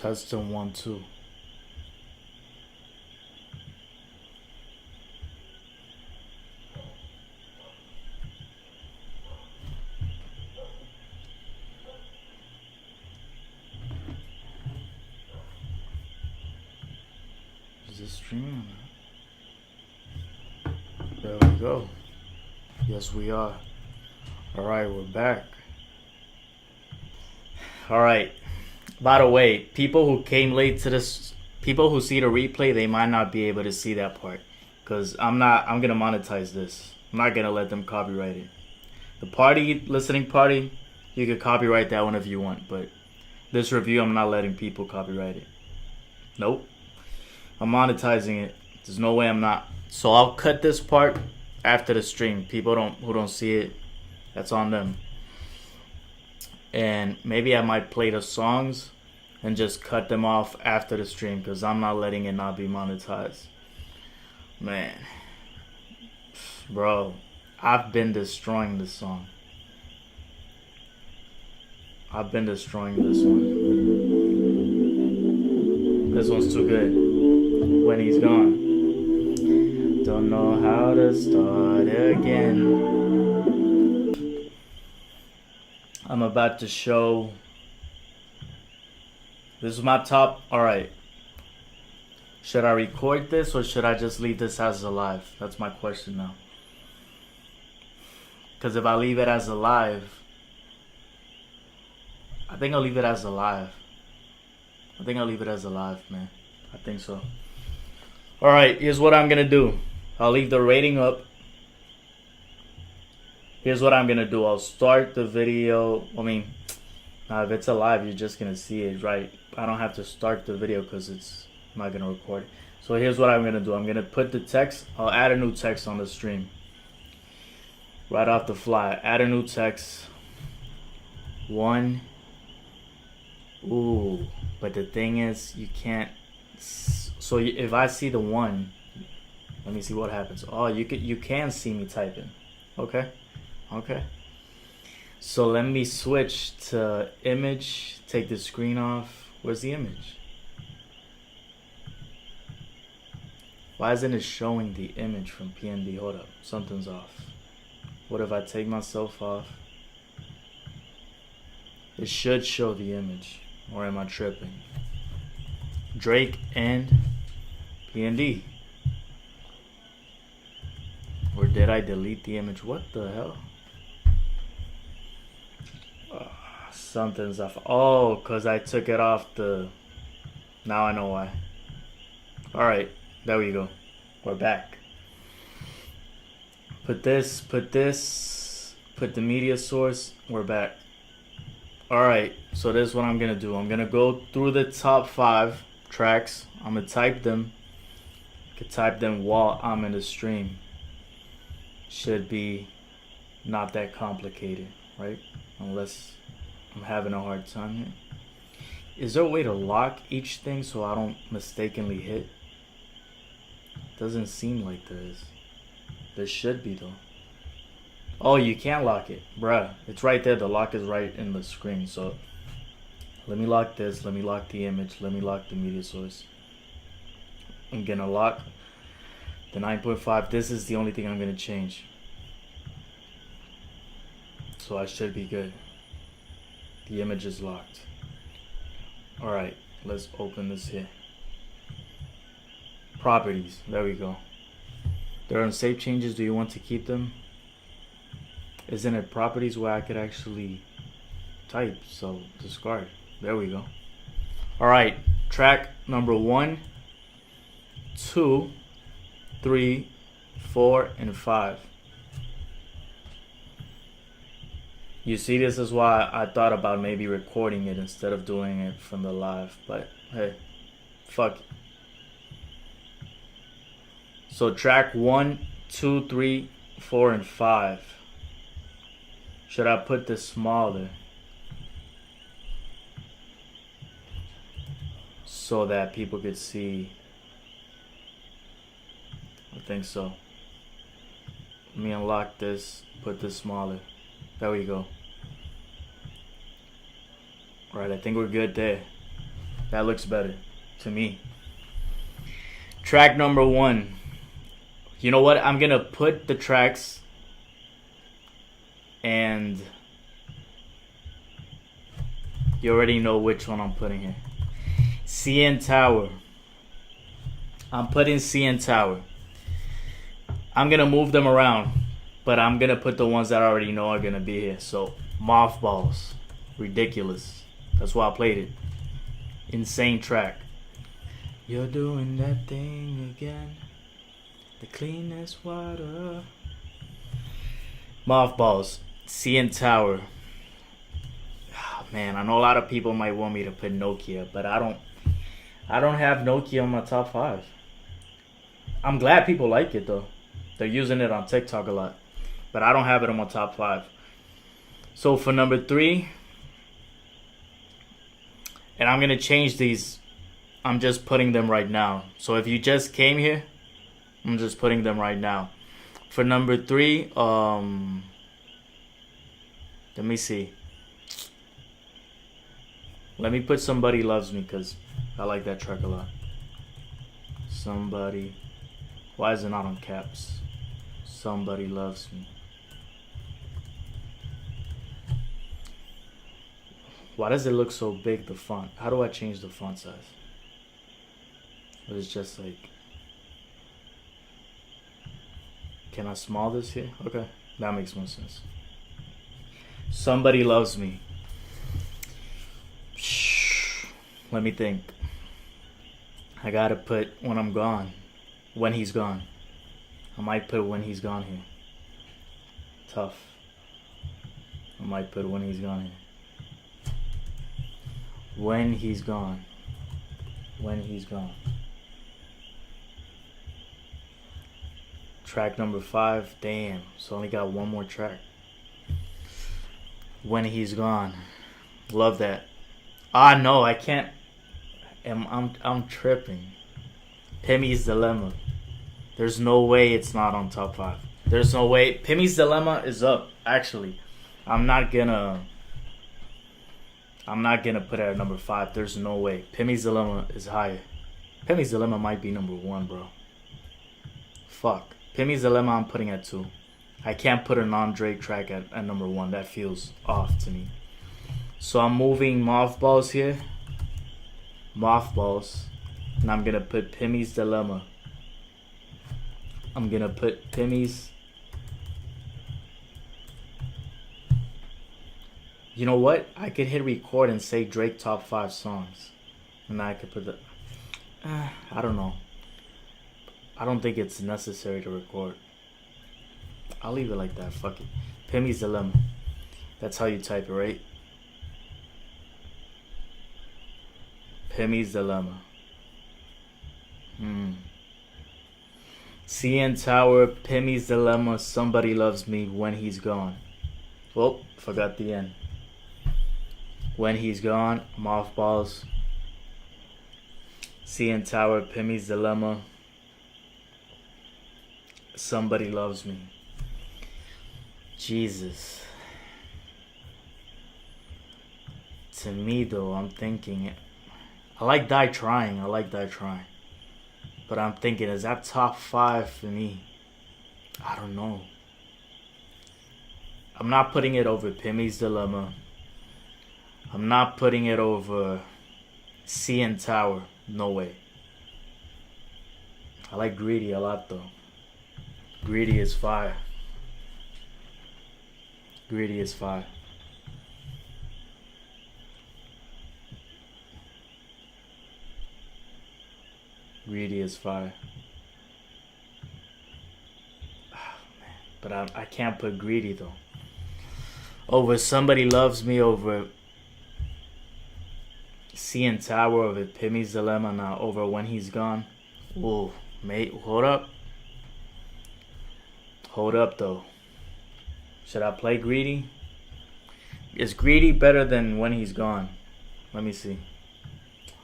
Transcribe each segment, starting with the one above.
Testing 1 2. Is this streaming? There we go. Yes, we are. All right, we're back. All right. By the way, people who came late to this, people who see the replay, they might not be able to see that part, because I'm gonna monetize this. I'm not gonna let them copyright it. The party, listening party, you can copyright that one if you want, but this review, I'm not letting people copyright it. Nope. I'm monetizing it. There's no way I'm not. So I'll cut this part after the stream. People who don't see it, that's on them. And maybe I might play the songs and just cut them off after the stream, because I'm not letting it not be monetized. Man, bro, I've been destroying this song. I've been destroying this one. This one's too good. When he's gone. Don't know how to start again. I'm about to show. This is my top. Alright. Should I record this or should I just leave this as a live? That's my question now. Because if I leave it as a live, I think I'll leave it as a live. I think I'll leave it as a live, man. I think so. Alright, here's what I'm gonna do. I'll leave the rating up. Here's what I'm gonna do. I'll start the video. I mean, if it's a live, you're just gonna see it, right? I don't have to start the video because I'm not gonna record it. So here's what I'm gonna do. I'm gonna put the text. I'll add a new text on the stream. Right off the fly. Add a new text. 1. Ooh, but the thing is, you can't. So if I see the 1, let me see what happens. Oh, you can see me typing. Okay. Okay. So let me switch to image. Take the screen off. Where's the image? Why isn't it showing the image from PND? Hold up. Something's off. What if I take myself off? It should show the image. Or am I tripping? Drake and PND. Or did I delete the image? What the hell? Something's off. Oh, because I took it off the... Now I know why. Alright, there we go. We're back. Put this, put the media source. We're back. Alright, so this is what I'm going to do. I'm going to go through the top 5 tracks. I'm going to type them. I could type them while I'm in the stream. Should be not that complicated, right? Unless I'm having a hard time here. Is there a way to lock each thing so I don't mistakenly hit? Doesn't seem like there is. There should be though. Oh, you can't lock it. Bruh, it's right there. The lock is right in the screen. So let me lock this. Let me lock the image. Let me lock the media source. I'm gonna lock the 9.5. This is the only thing I'm gonna change. So I should be good. The image is locked. Alright, let's open this here. Properties. There we go. There are save changes. Do you want to keep them? Isn't it properties where I could actually type? So discard. There we go. Alright, track number 1, 2, 3, 4, and 5. You see, this is why I thought about maybe recording it instead of doing it from the live. But hey, fuck it. So track 1, 2, 3, 4, and 5. Should I put this smaller so that people could see? I think so. Let me unlock this, put this smaller. There we go. Alright, I think we're good there. That looks better to me. Track number 1. You know what? I'm gonna put the tracks and you already know which one I'm putting here. CN Tower. I'm putting CN Tower. I'm gonna move them around, but I'm gonna put the ones that I already know are gonna be here. So Mothballs. Ridiculous. That's why I played it. Insane track. You're doing that thing again. The cleanest water. Mothballs. CN Tower. Oh, man, I know a lot of people might want me to put Nokia, but I don't have Nokia on my top 5. I'm glad people like it though. They're using it on TikTok a lot, but I don't have it on my top 5. So for number 3, and I'm gonna change these. I'm just putting them right now. So if you just came here, I'm just putting them right now. For number 3, let me see. Let me put Somebody Loves Me because I like that track a lot. Somebody. Why is it not on caps? Somebody Loves Me. Why does it look so big, the font? How do I change the font size? But it's just like... Can I small this here? Okay, that makes more sense. Somebody Loves Me. Let me think. I gotta put When I'm Gone. When He's Gone. I might put When He's Gone here. Tough. I might put When He's Gone here. When He's Gone. When He's Gone. Track number 5. Damn. So only got one more track. When He's Gone. Love that. Ah, no, I can't. I'm tripping. Pimmy's Dilemma. There's no way it's not on top 5. There's no way. Pimmy's Dilemma is up, actually. I'm not gonna put it at number 5. There's no way. Pimmy's Dilemma is higher. Pimmy's Dilemma might be number 1, bro. Fuck. Pimmy's Dilemma I'm putting at 2. I can't put a non-Drake track at number 1. That feels off to me. So I'm moving Mothballs here. Mothballs. And I'm gonna put Pimmy's Dilemma. I'm gonna put Pimmy's. You know what? I could hit record and say Drake top 5 songs. And I could put the... I don't know. I don't think it's necessary to record. I'll leave it like that. Fuck it. Pimmy's Dilemma. That's how you type it, right? Pimmy's Dilemma. CN Tower, Pimmy's Dilemma, Somebody Loves Me, When He's Gone. Oh, forgot the end. When He's Gone, Mothballs. CN Tower, Pimmy's Dilemma, Somebody Loves Me. Jesus. To me though, I'm thinking... I like Die Trying. I like Die Trying. But I'm thinking, is that top 5 for me? I don't know. I'm not putting it over Pimmy's Dilemma. I'm not putting it over CN Tower. No way. I like Greedy a lot though. Greedy is fire. Greedy is fire. Greedy is fire. Oh, man. But I can't put Greedy though. Over Somebody Loves Me, over CN Tower, over Pimmy's Dilemma, now over When He's Gone. Whoa, mate, hold up. Hold up though. Should I play Greedy? Is Greedy better than When He's Gone? Let me see.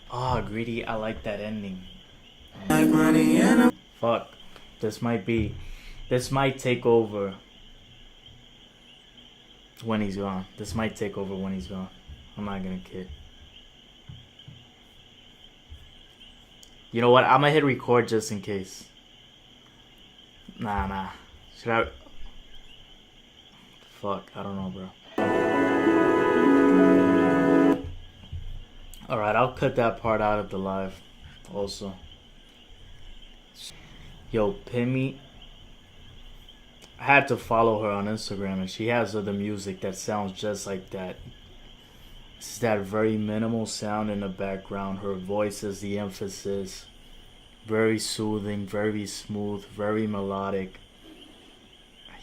Oh, Greedy, I like that ending. Fuck. This might take over When He's Gone. This might take over When He's Gone. I'm not gonna kid. You know what? I'm gonna hit record just in case. Nah. Should I? Fuck, I don't know, bro. Alright, I'll cut that part out of the live also. Yo, Pimmy. I had to follow her on Instagram, and she has other music that sounds just like that. It's that very minimal sound in the background. Her voice is the emphasis. Very soothing, very smooth, very melodic.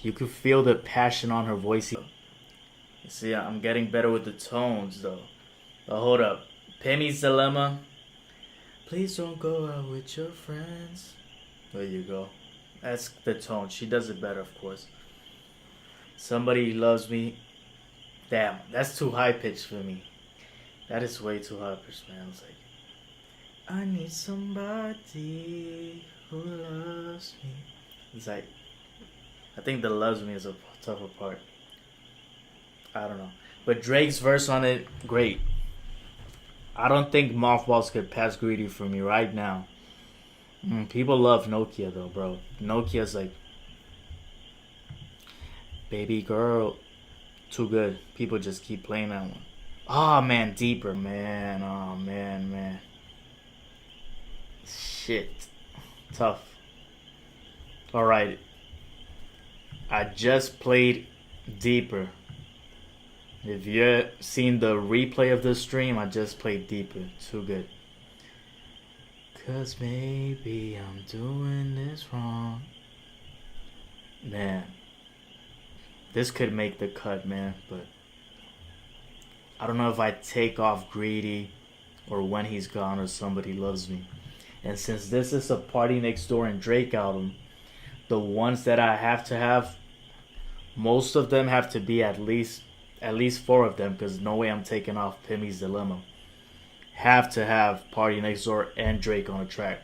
You could feel the passion on her voice. You see, I'm getting better with the tones, though. But hold up. Pimmy's Dilemma. Please don't go out with your friends. There you go. That's the tone. She does it better, of course. Somebody Loves Me. Damn, that's too high pitched for me. That is way too high pitched, man. It's like, I need somebody who loves me. It's like, I think the loves me is a tougher part. I don't know. But Drake's verse on it, great. I don't think Mothballs could pass Greedy for me right now. People love Nokia though, bro. Nokia's like, baby girl, too good. People just keep playing that one. Oh man, Deeper, man. Oh man. Shit, tough. All right, I just played Deeper. If you've seen the replay of this stream, I just played Deeper. Too good. Cause maybe I'm doing this wrong. Man, this could make the cut, man, but I don't know if I take off Greedy or When He's Gone or Somebody Loves Me. And since this is a Party Next Door and Drake album, the ones that I have to have, most of them have to be at least 4 of them, because no way I'm taking off Pimmy's Dilemma. Have to have Party Next Door and Drake on a track.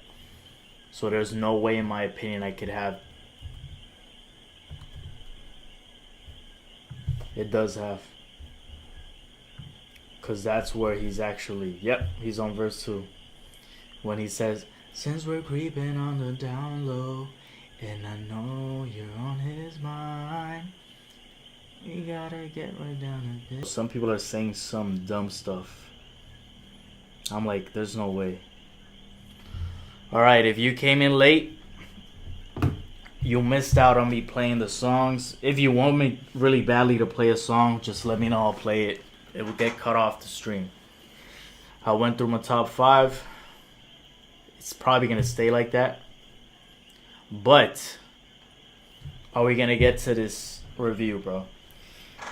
So there's no way, in my opinion, I could have. It does have. Because that's where he's actually, yep, he's on verse 2. When he says, since we're creeping on the down low, and I know you're on his mind, we gotta get right down to this. Some people are saying some dumb stuff. I'm like, there's no way. Alright, if you came in late, you missed out on me playing the songs. If you want me really badly to play a song, just let me know, I'll play it. It will get cut off the stream. I went through my top 5. It's probably going to stay like that. But are we going to get to this review, bro?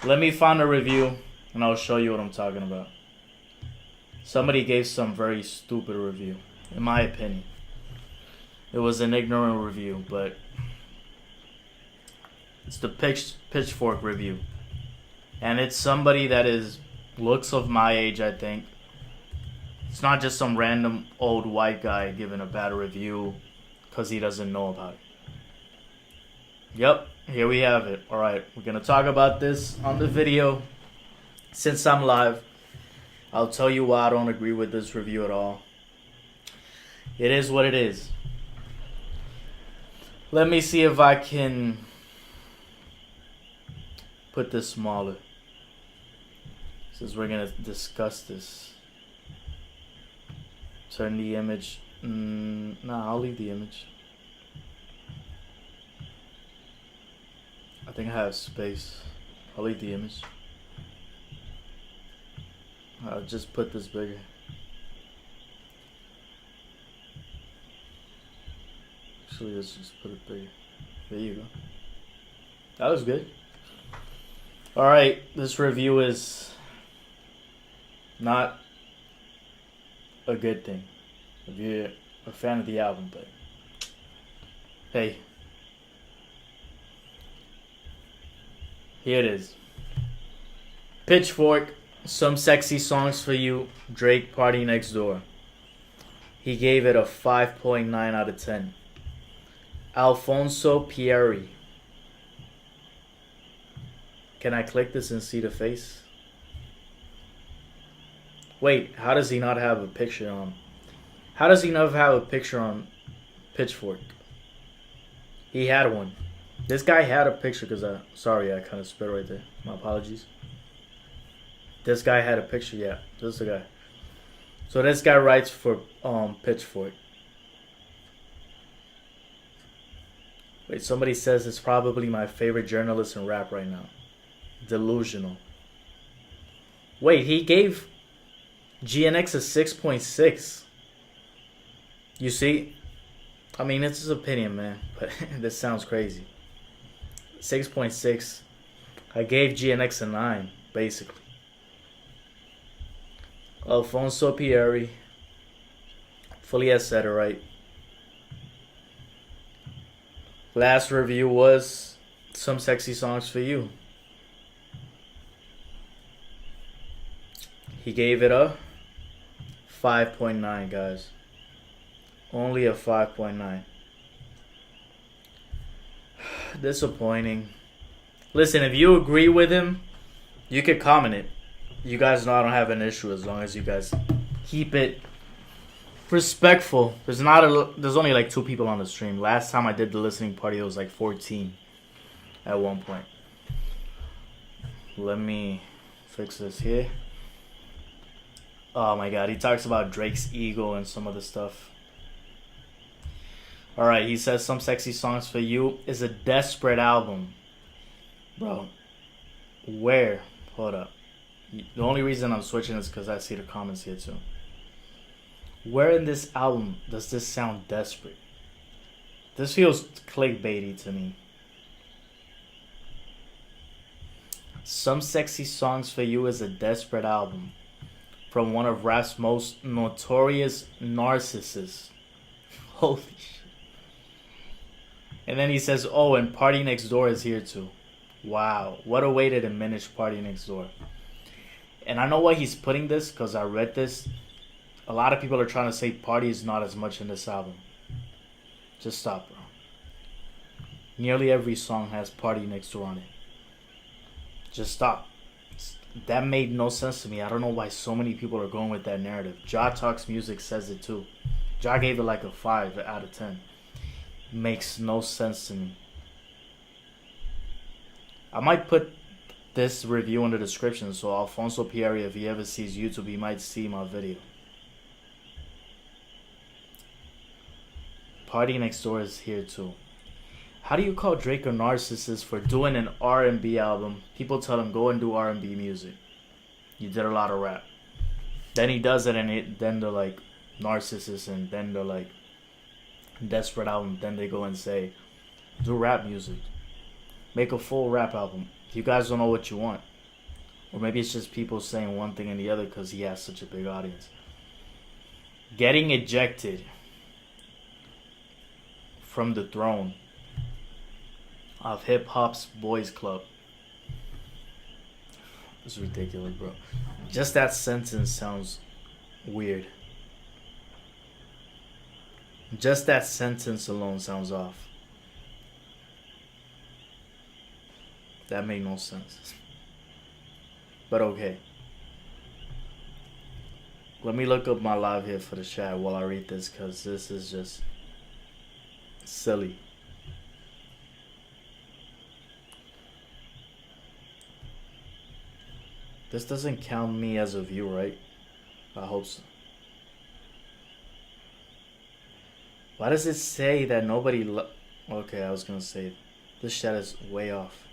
Let me find a review and I'll show you what I'm talking about. Somebody gave some very stupid review, in my opinion. It was an ignorant review, but it's the Pitchfork review. And it's somebody that looks of my age, I think. It's not just some random old white guy giving a bad review because he doesn't know about it. Yep, here we have it. Alright, we're going to talk about this on the video. Since I'm live, I'll tell you why I don't agree with this review at all. It is what it is. Let me see if I can put this smaller, since we're going to discuss this. Turn the image. Nah, I'll leave the image. I think I have space. I'll leave the image. I'll just put this bigger. Actually, let's just put it bigger. There you go. That was good. Alright, this review is not a good thing if you're a fan of the album, but hey, here it is. Pitchfork, Some Sexy Songs for You, Drake Party Next Door. He gave it a 5.9 out of 10. Alfonso Pieri. Can I click this and see the face? Wait, how does he not have a picture on? How does he never have a picture on Pitchfork? He had one. This guy had a picture because sorry, I kind of spit right there. My apologies. This guy had a picture. Yeah, this is the guy. So this guy writes for Pitchfork. Wait, somebody says it's probably my favorite journalist in rap right now. Delusional. Wait, he gave GNX a 6.6. You see? I mean, it's his opinion, man. But this sounds crazy. 6.6. I gave GNX a 9, basically. Alfonso Pieri. Fully has said it right. Last review was Some Sexy Songs for You. He gave it a 5.9, guys. Only a 5.9. Disappointing. Listen, if you agree with him, you could comment it. You guys know I don't have an issue as long as you guys keep it respectful. There's only like 2 people on the stream. Last time I did the listening party, it was like 14 at one point. Let me fix this here. Oh my god, he talks about Drake's ego and some other stuff. Alright, he says Some Sexy Songs for You is a desperate album. Bro, where? Hold up. The only reason I'm switching is because I see the comments here too. Where in this album does this sound desperate? This feels clickbaity to me. Some Sexy Songs for You is a desperate album from one of rap's most notorious narcissists. Holy shit. And then he says, oh, and Party Next Door is here too. Wow. What a way to diminish Party Next Door. And I know why he's putting this, because I read this. A lot of people are trying to say Party is not as much in this album. Just stop, bro. Nearly every song has Party Next Door on it. Just stop. That made no sense to me. I don't know why so many people are going with that narrative. Ja Talks Music says it too. Ja gave it like a 5 out of 10. Makes no sense to me. I might put this review in the description, so Alfonso Pieri, if he ever sees YouTube, he might see my video. Party Next Door is here too. How do you call Drake a narcissist for doing an R&B album? People tell him, go and do R&B music. You did a lot of rap. Then he does it, and then they're like, narcissist, and then they're like, desperate album. Then they go and say, do rap music. Make a full rap album. You guys don't know what you want. Or maybe it's just people saying one thing and the other because he has such a big audience. Getting ejected from the throne of hip hop's boys club. It's ridiculous, bro. Just that sentence sounds weird. Just that sentence alone sounds off. That made no sense. But okay. Let me look up my live here for the chat while I read this, because this is just silly. This doesn't count me as a view, right? I hope so. Why does it say that nobody okay, I was gonna say this chat is way off.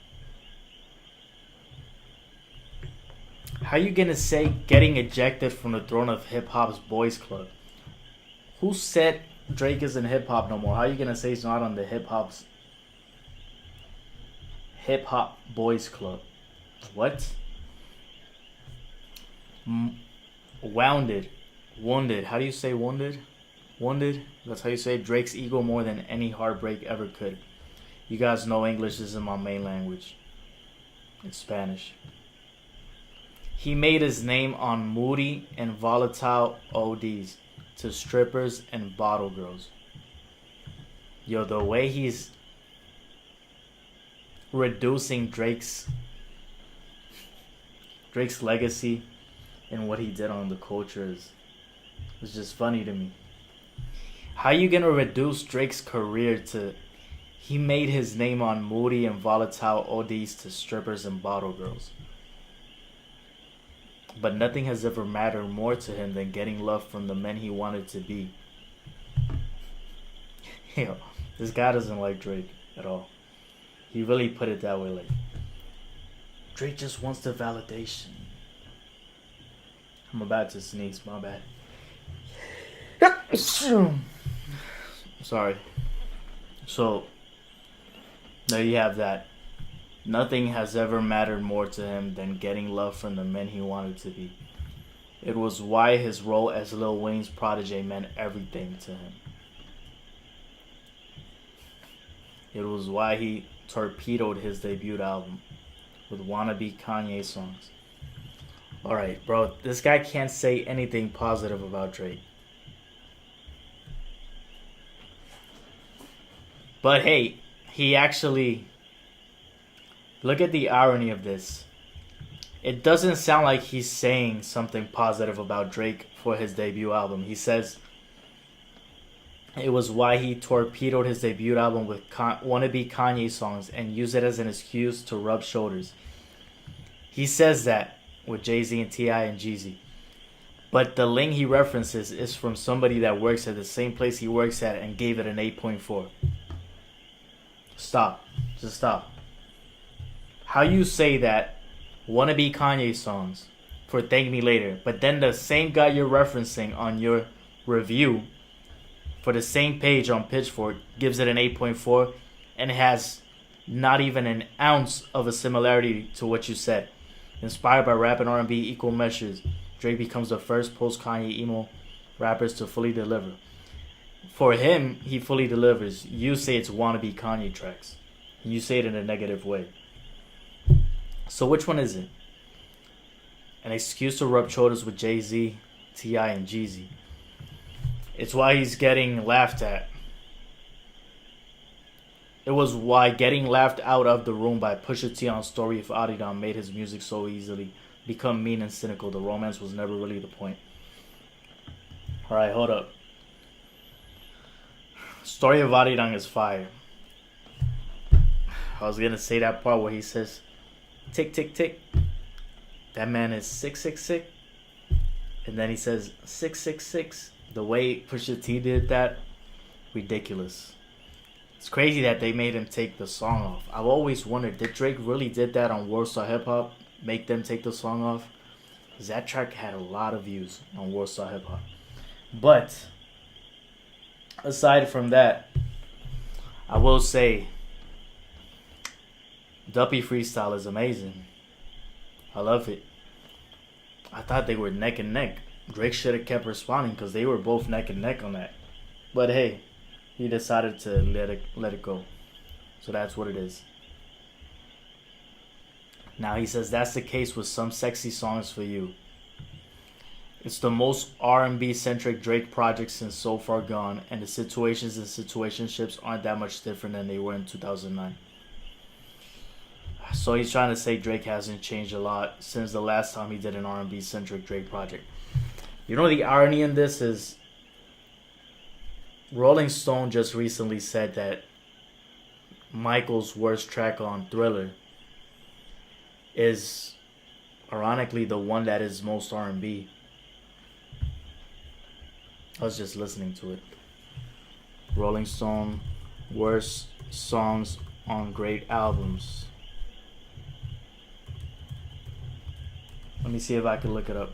How you gonna say getting ejected from the throne of hip hop's boys club? Who said Drake isn't hip hop no more? How you gonna say he's not on the hip hop boys club? What? Wounded. How do you say wounded? Wounded. That's how you say Drake's ego more than any heartbreak ever could. You guys know English isn't my main language. It's Spanish. He made his name on moody and volatile ODs to strippers and bottle girls. Yo, the way he's reducing Drake's legacy and what he did on the culture is just funny to me. How you gonna reduce Drake's career to he made his name on moody and volatile ODs to strippers and bottle girls? But nothing has ever mattered more to him than getting love from the men he wanted to be. Yo, this guy doesn't like Drake at all. He really put it that way, like, Drake just wants the validation. I'm about to sneeze, my bad. Sorry. So, there you have that. Nothing has ever mattered more to him than getting love from the men he wanted to be. It was why his role as Lil Wayne's protege meant everything to him. It was why he torpedoed his debut album with wannabe Kanye songs. Alright, bro, this guy can't say anything positive about Drake. But hey, he actually... Look at the irony of this. It doesn't sound like he's saying something positive about Drake for his debut album. He says it was why he torpedoed his debut album with wannabe Kanye songs and used it as an excuse to rub shoulders. He says that with Jay-Z and T.I. and Jeezy. But the link he references is from somebody that works at the same place he works at and gave it an 8.4. Stop. Just stop. How you say that wannabe Kanye songs for Thank Me Later, but then the same guy you're referencing on your review for the same page on Pitchfork gives it an 8.4 and has not even an ounce of a similarity to what you said. Inspired by rap and R&B equal measures, Drake becomes the first post-Kanye emo rappers to fully deliver. For him, he fully delivers. You say it's wannabe Kanye tracks. You say it in a negative way. So which one is it? An excuse to rub shoulders with Jay-Z, T.I. and Jeezy. It's why he's getting laughed at. It was why getting laughed out of the room by Pusha T on Story of Adidon made his music so easily become mean and cynical. The romance was never really the point. Alright, hold up. Story of Adidon is fire. I was gonna say that part where he says, tick, tick, tick. That man is 666. And then he says 666. The way Pusha T did that, ridiculous. It's crazy that they made him take the song off. I've always wondered, did Drake really did that on Warsaw Hip Hop? Make them take the song off? Because that track had a lot of views on Warsaw Hip Hop. But, aside from that, I will say, Duppy Freestyle is amazing. I love it. I thought they were neck and neck. Drake should have kept responding because they were both neck and neck on that. But hey, he decided to let it go. So that's what it is. Now he says that's the case with Some Sexy Songs for You. It's the most R&B centric Drake project since So Far Gone, and the situations and situationships aren't that much different than they were in 2009. So he's trying to say Drake hasn't changed a lot since the last time he did an R&B centric Drake project. You know, the irony in this is Rolling Stone just recently said that Michael's worst track on Thriller is ironically the one that is most R&B. I was just listening to it. Rolling Stone, worst songs on great albums. Let me see if I can look it up.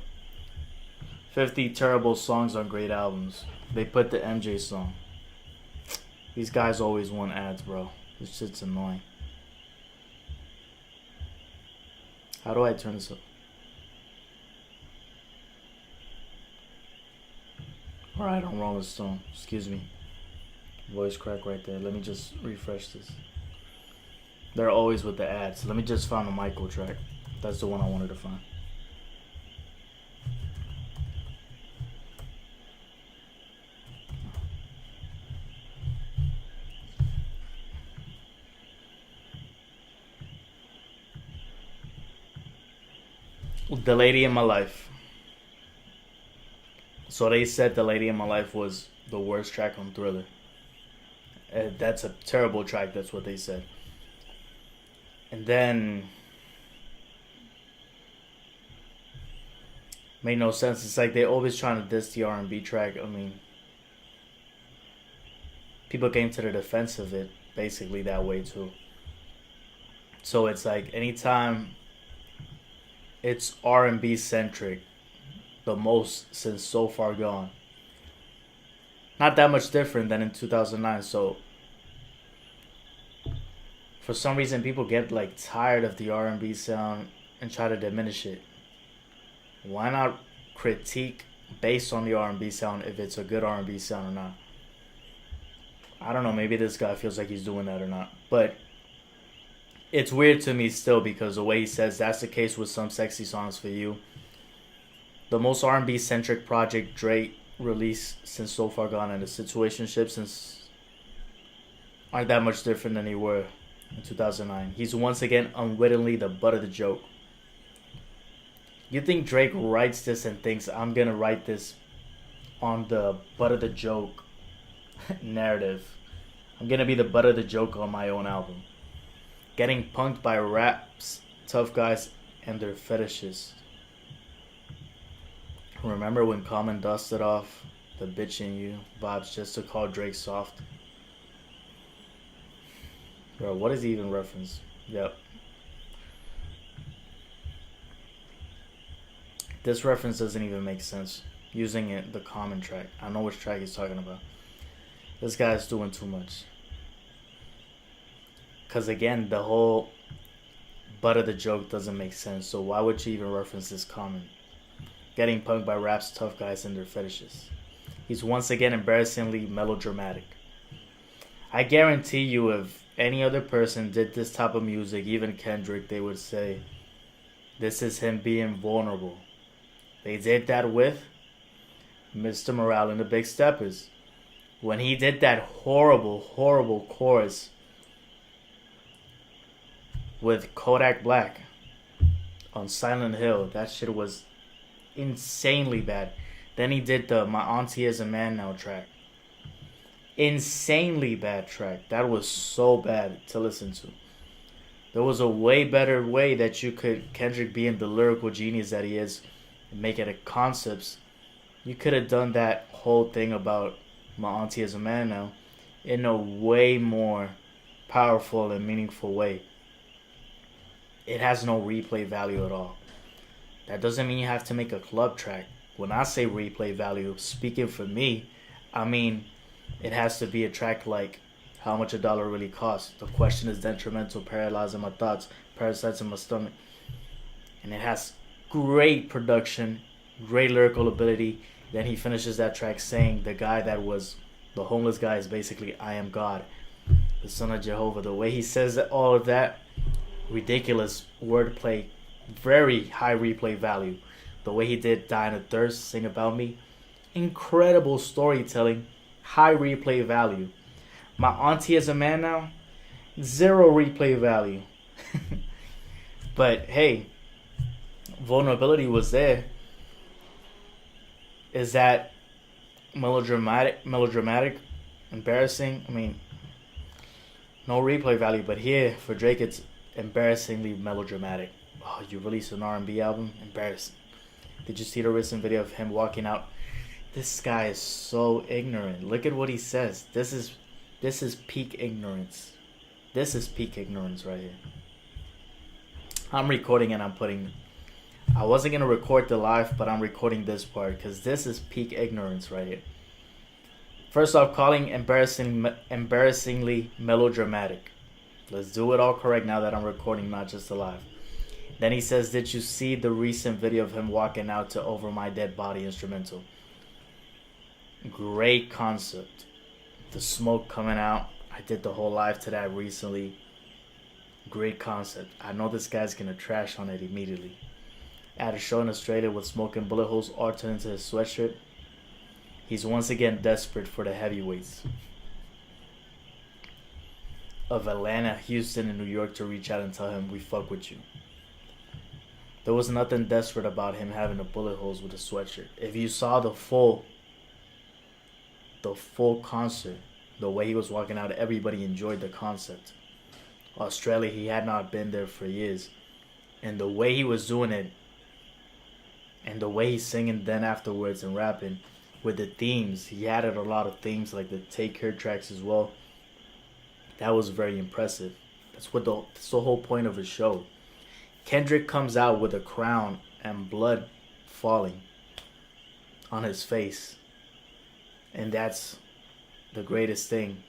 50 terrible songs on great albums. They put the MJ song. These guys always want ads, bro. This shit's annoying. How do I turn this up? Alright, on Rolling Stone. Excuse me. Voice crack right there. Let me just refresh this. They're always with the ads. Let me just find the Michael track. That's the one I wanted to find. The Lady in My Life. So they said The Lady in My Life was the worst track on Thriller. That's a terrible track. That's what they said. And then made no sense. It's like they always trying to diss the R&B track. I mean, people came to the defense of it basically that way too. So it's like anytime it's R&B centric, the most since So Far Gone. Not that much different than in 2009. So for some reason, people get like tired of the R&B sound and try to diminish it. Why not critique based on the R&B sound if it's a good R&B sound or not? I don't know. Maybe this guy feels like he's doing that or not. But it's weird to me still because the way he says that's the case with some sexy songs for you. The most R&B centric project Drake released since So Far Gone and the situationship since aren't that much different than they were in 2009. He's once again unwittingly the butt of the joke. You think Drake writes this and thinks I'm gonna write this on the butt of the joke narrative? I'm gonna be the butt of the joke on my own album. Getting punked by raps, tough guys, and their fetishes. Remember when Common dusted off the bitch in you vibes just to call Drake soft? Bro, what is he even reference? Yep. This reference doesn't even make sense. Using it, the Common track. I know which track he's talking about. This guy's doing too much. Because again, the whole butt of the joke doesn't make sense. So why would you even reference this Common? Getting punked by raps, tough guys, and their fetishes. He's once again embarrassingly melodramatic. I guarantee you if any other person did this type of music, even Kendrick, they would say, this is him being vulnerable. They did that with Mr. Morale and the Big Steppers. When he did that horrible, horrible chorus with Kodak Black on Silent Hill, that shit was insanely bad. Then he did the My Auntie Is a Man Now track. Insanely bad track. That was so bad to listen to. There was a way better way that you could, Kendrick being the lyrical genius that he is, and make it a concepts. You could have done that whole thing about My Auntie Is a Man Now in a way more powerful and meaningful way. It has no replay value at all. That doesn't mean you have to make a club track. When I say replay value, speaking for me, I mean it has to be a track like How Much a Dollar Really Costs. The Question Is Detrimental, Paralyzing My Thoughts, Parasites in My Stomach. And it has great production, great lyrical ability. Then he finishes that track saying the guy that was the homeless guy is basically I am God, the son of Jehovah. The way he says all of that, ridiculous wordplay, very high replay value. The way he did Dying of Thirst, Sing About Me, incredible storytelling, high replay value. My Auntie Is a Man Now, zero replay value. But hey, vulnerability was there. Is that melodramatic, embarrassing? I mean, no replay value. But here, for Drake, it's embarrassingly melodramatic. Oh, you released an R&B album? Embarrassing. Did you see the recent video of him walking out? This guy is so ignorant. Look at what he says. This is peak ignorance. This is peak ignorance right here. I'm recording and I'm putting... I wasn't going to record the live, but I'm recording this part because this is peak ignorance right here. First off, calling embarrassingly melodramatic. Let's do it all correct now that I'm recording, not just the live. Then he says, did you see the recent video of him walking out to Over My Dead Body instrumental? Great concept. The smoke coming out. I did the whole live to that recently. Great concept. I know this guy's going to trash on it immediately. At a show in Australia with smoke and bullet holes all turned into his sweatshirt, he's once again desperate for the heavyweights of Atlanta, Houston, and New York to reach out and tell him we fuck with you. There was nothing desperate about him having the bullet holes with a sweatshirt. If you saw the full the full concert, the way he was walking out, everybody enjoyed the concept. Australia, he had not been there for years. And the way he was doing it, and the way he's singing then afterwards and rapping, with the themes, he added a lot of themes like the Take Care tracks as well. That was very impressive. That's the whole point of his show. Kendrick comes out with a crown and blood falling on his face. And that's the greatest thing.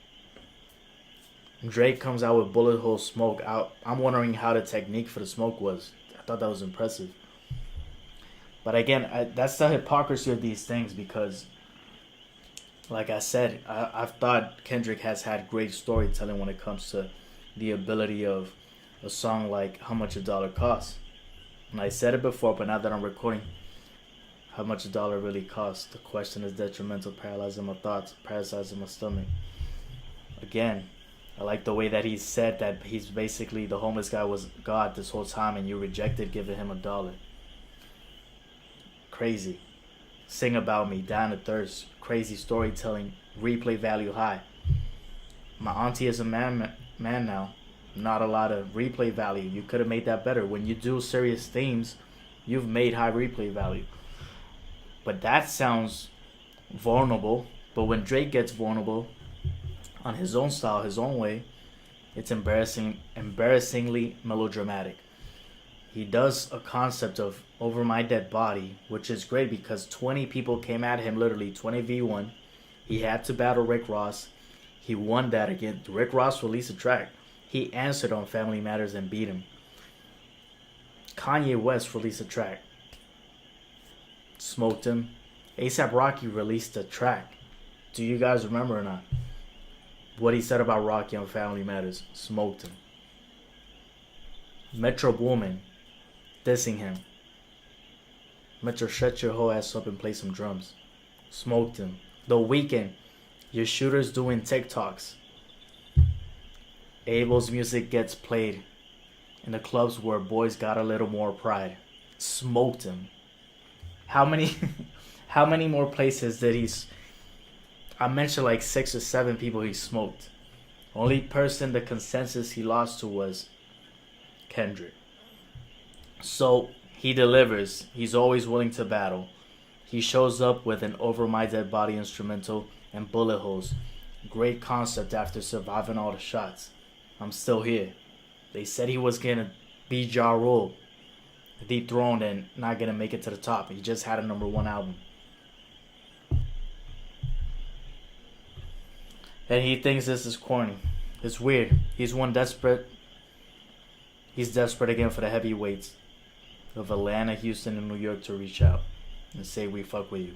Drake comes out with bullet hole smoke out. I'm wondering how the technique for the smoke was. I thought that was impressive. But again, that's the hypocrisy of these things because, like I said, I've thought Kendrick has had great storytelling when it comes to the ability of a song like How Much a Dollar Costs. And I said it before, but now that I'm recording, how much a dollar really costs. The question is detrimental, paralyzing my thoughts, parasizing my stomach. Again, I like the way that he said that he's basically the homeless guy was God this whole time and you rejected giving him $1. Crazy. Sing About Me, Down to Thirst, crazy storytelling, replay value high. My auntie is a man now. Not a lot of replay value. You could have made that better. When you do serious themes, you've made high replay value. But that sounds vulnerable. But when Drake gets vulnerable on his own style, his own way, it's embarrassingly melodramatic. He does a concept of Over My Dead Body, which is great because 20 people came at him, literally 20v1. He had to battle Rick Ross. He won that again. Rick Ross released a track. He answered on Family Matters and beat him. Kanye West released a track. Smoked him. A$AP Rocky released a track. Do you guys remember or not? What he said about Rocky on Family Matters. Smoked him. Metro Boomin dissing him. Metro, shut your whole ass up and play some drums. Smoked him. The Weeknd, your shooters doing TikToks. Abel's music gets played in the clubs where boys got a little more pride. Smoked him. How many more places did he? I mentioned like 6 or 7 people he smoked. Only person the consensus he lost to was Kendrick. So he delivers. He's always willing to battle. He shows up with an Over My Dead Body instrumental and bullet holes. Great concept after surviving all the shots. I'm still here. They said he was gonna be Ja Rule, dethroned and not gonna make it to the top. He just had a #1 album. And he thinks this is corny. It's weird. He's desperate again for the heavyweights of Atlanta, Houston, and New York to reach out and say we fuck with you.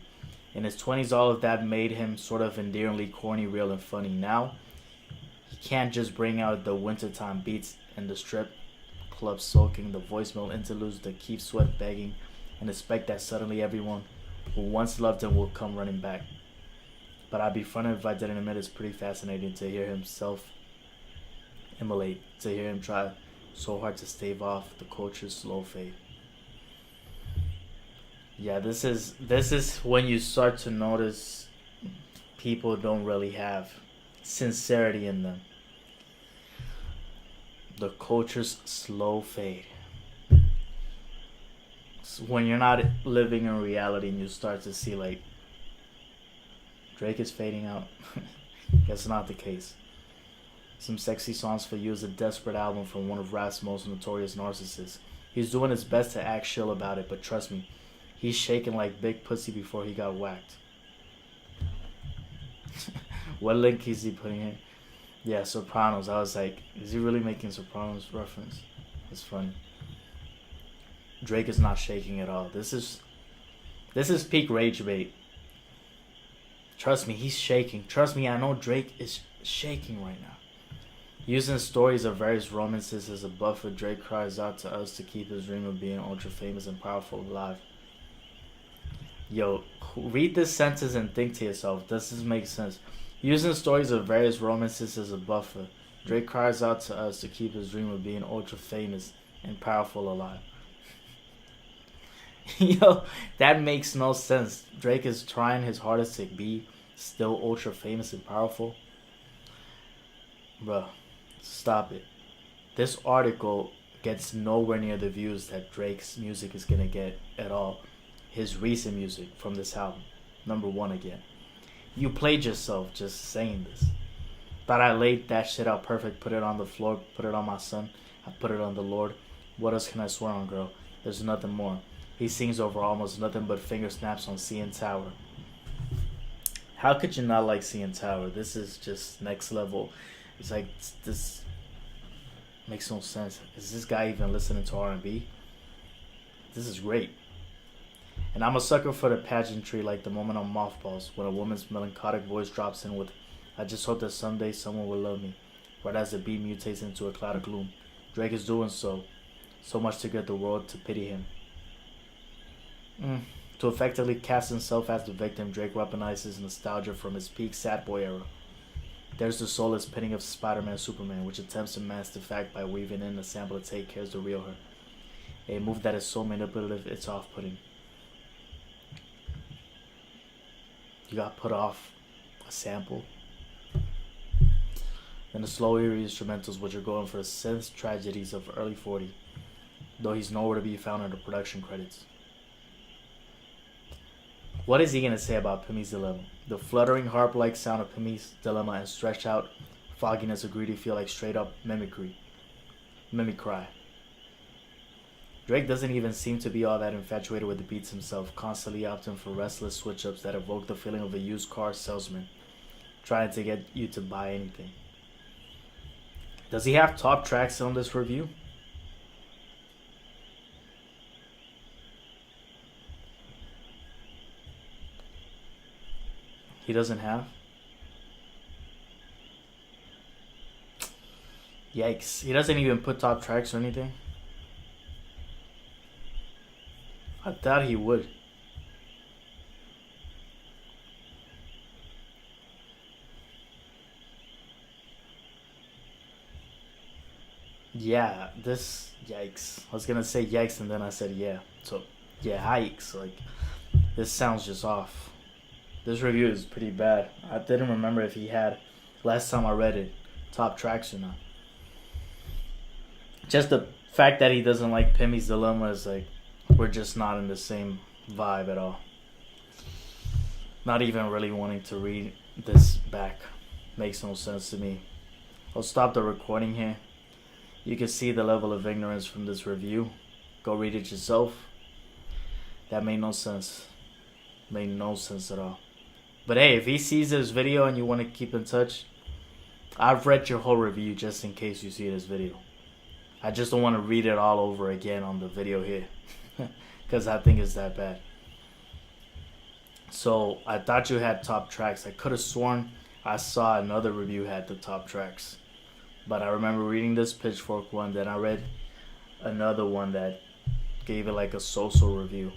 In his 20s, all of that made him sort of endearingly corny, real, and funny. Now, he can't just bring out the wintertime beats and the strip club soaking, the voicemail interludes, the Keith Sweat begging, and expect that suddenly everyone who once loved him will come running back. But I'd be fronted if I didn't admit it's pretty fascinating to hear him self-immolate, to hear him try so hard to stave off the culture's slow fade. Yeah, this is when you start to notice people don't really have sincerity in them. The culture's slow fade. It's when you're not living in reality and you start to see like Drake is fading out. That's not the case. Some Sexy Songs for You is a desperate album from one of rap's most notorious narcissists. He's doing his best to act chill about it, but trust me, he's shaking like big pussy before he got whacked. What link is he putting in? Yeah, Sopranos. I was like, is he really making Sopranos reference? It's funny. Drake is not shaking at all. This is peak rage bait. Trust me, he's shaking. Trust me, I know Drake is shaking right now. Using stories of various romances as a buffer, Drake cries out to us to keep his dream of being ultra famous and powerful alive. Yo, read this sentence and think to yourself, does this make sense? Using stories of various romances as a buffer, Drake cries out to us to keep his dream of being ultra famous and powerful alive. Yo, that makes no sense. Drake is trying his hardest to be still ultra famous and powerful. Bruh, stop it. This article gets nowhere near the views that Drake's music is gonna get at all. His recent music from this album. #1 again. You played yourself just saying this. Thought I laid that shit out perfect, put it on the floor, put it on my son, I put it on the Lord. What else can I swear on, girl? There's nothing more. He sings over almost nothing but finger snaps on CN Tower. How could you not like CN Tower? This is just next level. It's like, this makes no sense. Is this guy even listening to R&B? This is great. And I'm a sucker for the pageantry, like the moment on Mothballs, when a woman's melancholic voice drops in with, I just hope that someday someone will love me, right as the beat mutates into a cloud of gloom. Drake is doing so much to get the world to pity him. To effectively cast himself as the victim, Drake weaponizes nostalgia from his peak sad boy era. There's the soulless pinning of Spider-Man Superman, which attempts to mask the fact by weaving in a sample to take care of the real her. A move that is so manipulative, it's off-putting. You got put off a sample. Then the slow eerie instrumentals, which are going for the synth tragedies of early 40, though he's nowhere to be found in the production credits. What is he going to say about Pimmy's Dilemma? The fluttering harp-like sound of Pimmy's Dilemma and stretched out fogginess of greedy feel like straight up mimicry. Drake doesn't even seem to be all that infatuated with the beats himself, constantly opting for restless switch-ups that evoke the feeling of a used car salesman trying to get you to buy anything. Does he have top tracks on this review? He doesn't have? Yikes. He doesn't even put top tracks or anything? I thought he would. Yeah, this, yikes. I was gonna say yikes and then I said yeah. So, yeah, yikes. Like, this sounds just off. This review is pretty bad. I didn't remember if he had, last time I read it, top tracks or not. Just the fact that he doesn't like Pimmy's Dilemma is like, we're just not in the same vibe at all. Not even really wanting to read this back. Makes no sense to me. I'll stop the recording here. You can see the level of ignorance from this review. Go read it yourself. That made no sense. Made no sense at all. But hey, if he sees this video and you want to keep in touch, I've read your whole review just in case you see this video. I just don't want to read it all over again on the video here. Because I think it's that bad. So, I thought you had top tracks. I could have sworn I saw another review had the top tracks. But I remember reading this Pitchfork one, then I read another one that gave it like a so-so review.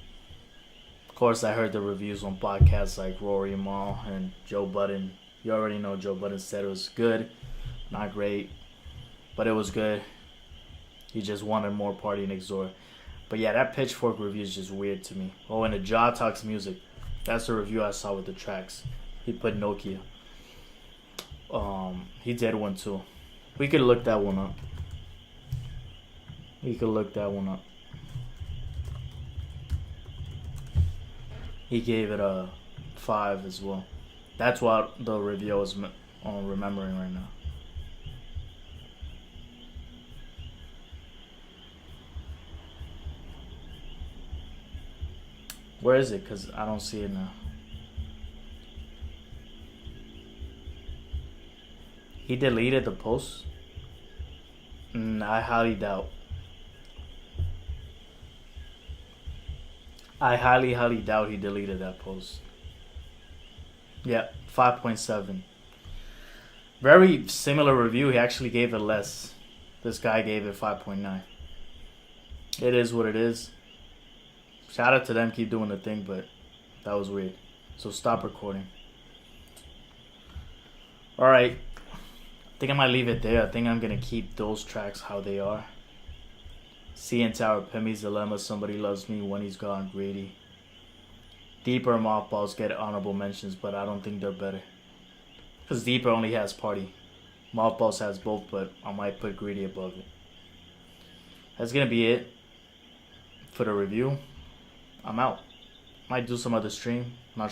Of course, I heard the reviews on podcasts like Rory and Mal and Joe Budden. You already know Joe Budden said it was good, not great, but it was good. He just wanted more Party Next Door. But yeah, that Pitchfork review is just weird to me. Oh, and the Jaw Talks Music. That's the review I saw with the tracks. He put Nokia. He did one too. We could look that one up. He gave it a 5 as well. That's what the review is remembering right now. Where is it? Because I don't see it now. He deleted the post? I highly doubt. I highly doubt he deleted that post. Yeah, 5.7. Very similar review. He actually gave it less. This guy gave it 5.9. It is what it is. Shout out to them, keep doing the thing, but that was weird. So stop recording. Alright. I think I might leave it there. I think I'm going to keep those tracks how they are. CN Tower, Pimmy's Dilemma, Somebody Loves Me, When He's Gone, Greedy. Deeper and Mothballs get honorable mentions, but I don't think they're better. Because Deeper only has Party. Mothballs has both, but I might put Greedy above it. That's gonna be it for the review. I'm out. Might do some other stream. Not sure.